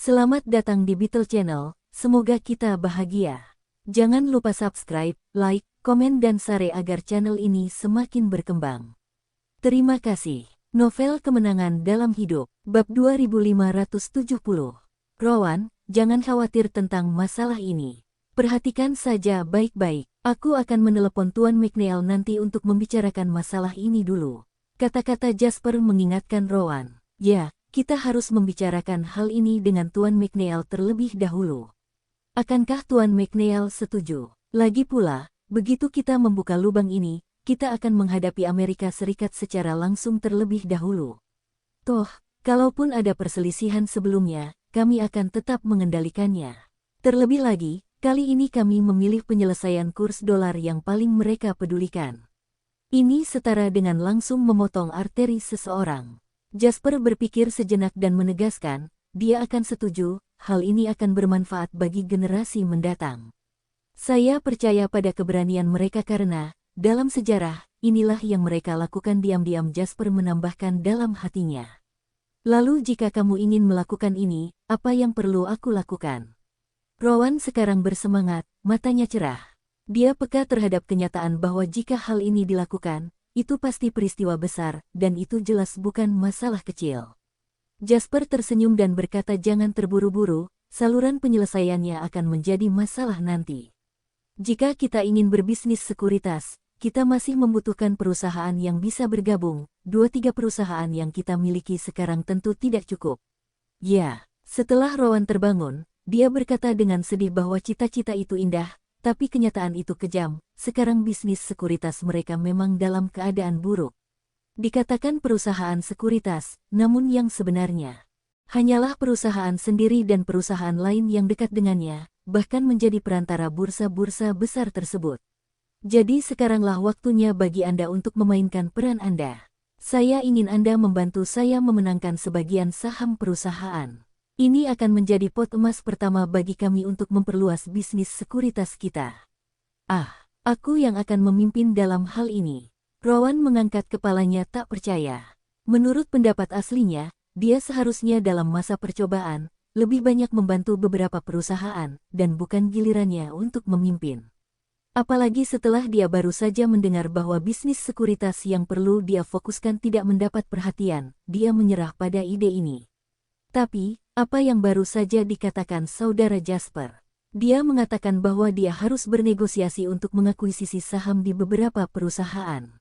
Selamat datang di Beetle Channel, semoga kita bahagia. Jangan lupa subscribe, like, komen dan share agar channel ini semakin berkembang. Terima kasih. Novel Kemenangan Dalam Hidup, Bab 2570. Rowan, jangan khawatir tentang masalah ini. Perhatikan saja baik-baik. Aku akan menelepon Tuan McNeil nanti untuk membicarakan masalah ini dulu. Kata-kata Jasper mengingatkan Rowan. Ya, kita harus membicarakan hal ini dengan Tuan McNeil terlebih dahulu. Akankah Tuan McNeil setuju? Lagi pula, begitu kita membuka lubang ini, kita akan menghadapi Amerika Serikat secara langsung terlebih dahulu. Toh, kalaupun ada perselisihan sebelumnya, kami akan tetap mengendalikannya. Terlebih lagi, kali ini kami memilih penyelesaian kurs dolar yang paling mereka pedulikan. Ini setara dengan langsung memotong arteri seseorang. Jasper berpikir sejenak dan menegaskan, dia akan setuju, hal ini akan bermanfaat bagi generasi mendatang. Saya percaya pada keberanian mereka karena, dalam sejarah, inilah yang mereka lakukan diam-diam. Jasper menambahkan dalam hatinya. Lalu jika kamu ingin melakukan ini, apa yang perlu aku lakukan? Rowan sekarang bersemangat, matanya cerah. Dia peka terhadap kenyataan bahwa jika hal ini dilakukan, itu pasti peristiwa besar, dan itu jelas bukan masalah kecil. Jasper tersenyum dan berkata jangan terburu-buru, saluran penyelesaiannya akan menjadi masalah nanti. Jika kita ingin berbisnis sekuritas, kita masih membutuhkan perusahaan yang bisa bergabung. 2-3 perusahaan yang kita miliki sekarang tentu tidak cukup. Ya, setelah Rowan terbangun, dia berkata dengan sedih bahwa cita-cita itu indah, tapi kenyataan itu kejam. Sekarang bisnis sekuritas mereka memang dalam keadaan buruk. Dikatakan perusahaan sekuritas, namun yang sebenarnya hanyalah perusahaan sendiri dan perusahaan lain yang dekat dengannya, bahkan menjadi perantara bursa-bursa besar tersebut. Jadi sekaranglah waktunya bagi Anda untuk memainkan peran Anda. Saya ingin Anda membantu saya memenangkan sebagian saham perusahaan. Ini akan menjadi pot emas pertama bagi kami untuk memperluas bisnis sekuritas kita. Aku yang akan memimpin dalam hal ini. Rowan mengangkat kepalanya tak percaya. Menurut pendapat aslinya, dia seharusnya dalam masa percobaan, lebih banyak membantu beberapa perusahaan, dan bukan gilirannya untuk memimpin. Apalagi setelah dia baru saja mendengar bahwa bisnis sekuritas yang perlu dia fokuskan tidak mendapat perhatian, dia menyerah pada ide ini. Tapi, apa yang baru saja dikatakan saudara Jasper? Dia mengatakan bahwa dia harus bernegosiasi untuk mengakuisisi saham di beberapa perusahaan.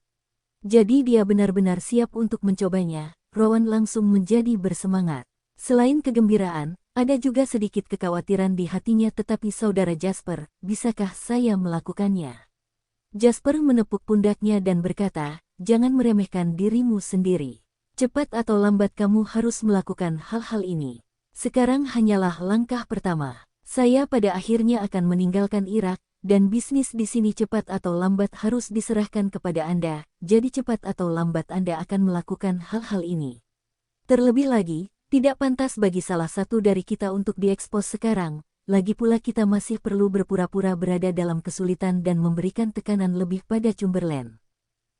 Jadi dia benar-benar siap untuk mencobanya. Rowan langsung menjadi bersemangat. Selain kegembiraan, ada juga sedikit kekhawatiran di hatinya. Tetapi saudara Jasper, bisakah saya melakukannya? Jasper menepuk pundaknya dan berkata, jangan meremehkan dirimu sendiri. Cepat atau lambat kamu harus melakukan hal-hal ini. Sekarang hanyalah langkah pertama. Saya pada akhirnya akan meninggalkan Irak, dan bisnis di sini cepat atau lambat harus diserahkan kepada Anda, jadi cepat atau lambat Anda akan melakukan hal-hal ini. Terlebih lagi, tidak pantas bagi salah satu dari kita untuk diekspos sekarang, lagi pula kita masih perlu berpura-pura berada dalam kesulitan dan memberikan tekanan lebih pada Cumberland.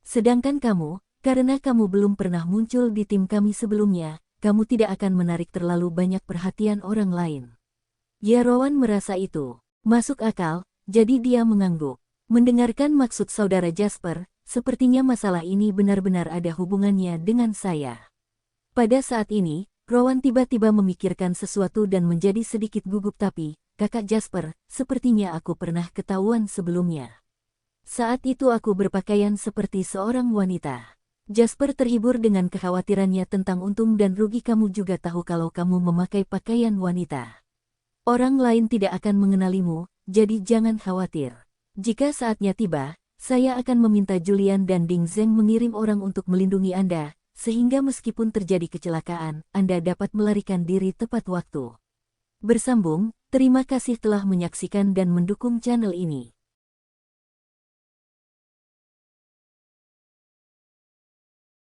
Sedangkan kamu, karena kamu belum pernah muncul di tim kami sebelumnya, kamu tidak akan menarik terlalu banyak perhatian orang lain. Ya, Rowan merasa itu masuk akal, jadi dia mengangguk. Mendengarkan maksud saudara Jasper, sepertinya masalah ini benar-benar ada hubungannya dengan saya. Pada saat ini, Rowan tiba-tiba memikirkan sesuatu dan menjadi sedikit gugup. Tapi, kakak Jasper, sepertinya aku pernah ketahuan sebelumnya. Saat itu aku berpakaian seperti seorang wanita. Jasper terhibur dengan kekhawatirannya tentang untung dan rugi. Kamu juga tahu kalau kamu memakai pakaian wanita. Orang lain tidak akan mengenalimu, jadi jangan khawatir. Jika saatnya tiba, saya akan meminta Julian dan Ding Zeng mengirim orang untuk melindungi Anda, sehingga meskipun terjadi kecelakaan, Anda dapat melarikan diri tepat waktu. Bersambung, terima kasih telah menyaksikan dan mendukung channel ini.